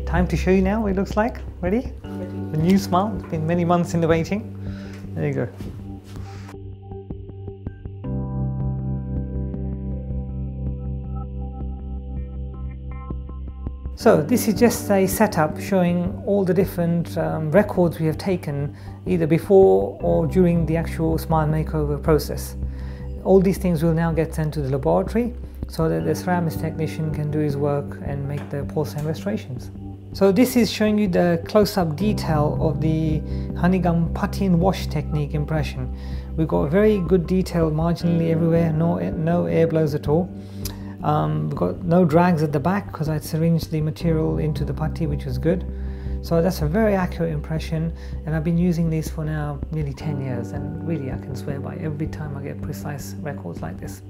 time to show you now what it looks like. Ready? The new smile. It's been many months in the waiting. There you go. So this is just a setup showing all the different records we have taken either before or during the actual smile makeover process. All these things will now get sent to the laboratory so that the ceramics technician can do his work and make the porcelain restorations. So this is showing you the close-up detail of the honeycomb putty and wash technique impression. We've got very good detail marginally everywhere, no air blows at all. We've got no drags at the back because I syringed the material into the putty, which was good. So that's a very accurate impression, and I've been using these for now nearly 10 years, and really I can swear by every time I get precise records like this.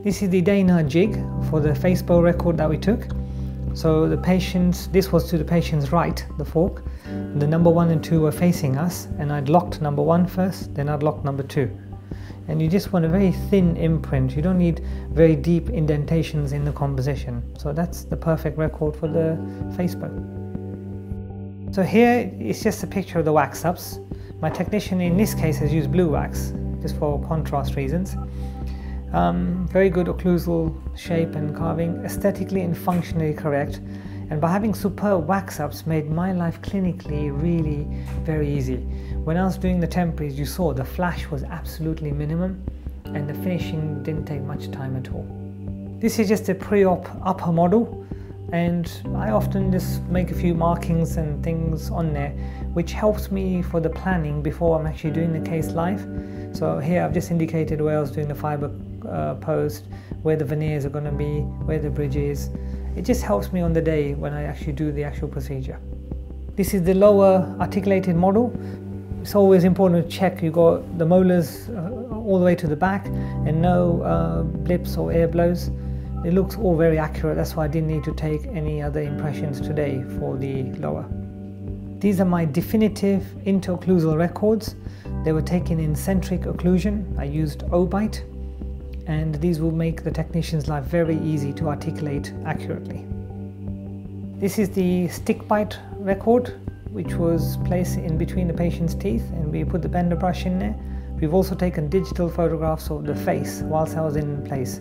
This is the Dana jig for the face bow record that we took. So this was to the patient's right, the fork. The number 1 and 2 were facing us, and I'd locked number 1 first, then I'd locked number 2. And you just want a very thin imprint. You don't need very deep indentations in the composition. So that's the perfect record for the face bow. So here it's just a picture of the wax ups. My technician in this case has used blue wax, just for contrast reasons. Very good occlusal shape and carving, aesthetically and functionally correct. And by having superb wax ups made my life clinically really very easy. When I was doing the temporaries, you saw the flash was absolutely minimum and the finishing didn't take much time at all. This is just a pre-op upper model, and I often just make a few markings and things on there which helps me for the planning before I'm actually doing the case live. So here I've just indicated where I was doing the fibre post, where the veneers are going to be, where the bridge is. It just helps me on the day when I actually do the actual procedure. This is the lower articulated model. It's always important to check you got the molars all the way to the back and no blips or air blows. It looks all very accurate, that's why I didn't need to take any other impressions today for the lower. These are my definitive interocclusal records. They were taken in centric occlusion. I used O-bite, and these will make the technician's life very easy to articulate accurately. This is the stick bite record, which was placed in between the patient's teeth, and we put the bender brush in there. We've also taken digital photographs of the face whilst I was in place,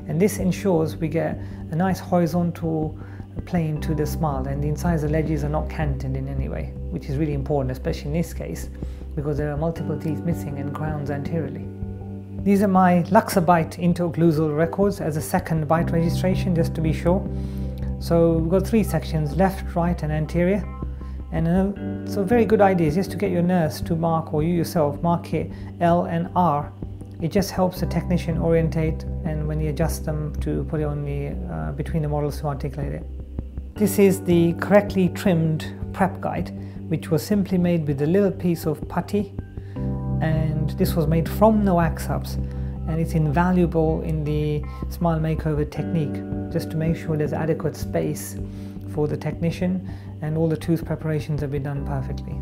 and this ensures we get a nice horizontal plane to the smile, and the incisor ledges are not canted in any way, which is really important, especially in this case because there are multiple teeth missing and crowns anteriorly. These are my Luxabite interocclusal records as a second bite registration, just to be sure. So we've got 3 sections, left, right and anterior. And so very good idea is just to get your nurse to mark, or you yourself, mark it L and R. It just helps the technician orientate, and when you adjust them to put it on the between the models to articulate it. This is the correctly trimmed prep guide, which was simply made with a little piece of putty, and this was made from the wax ups, and it's invaluable in the smile makeover technique, just to make sure there's adequate space for the technician and all the tooth preparations have been done perfectly.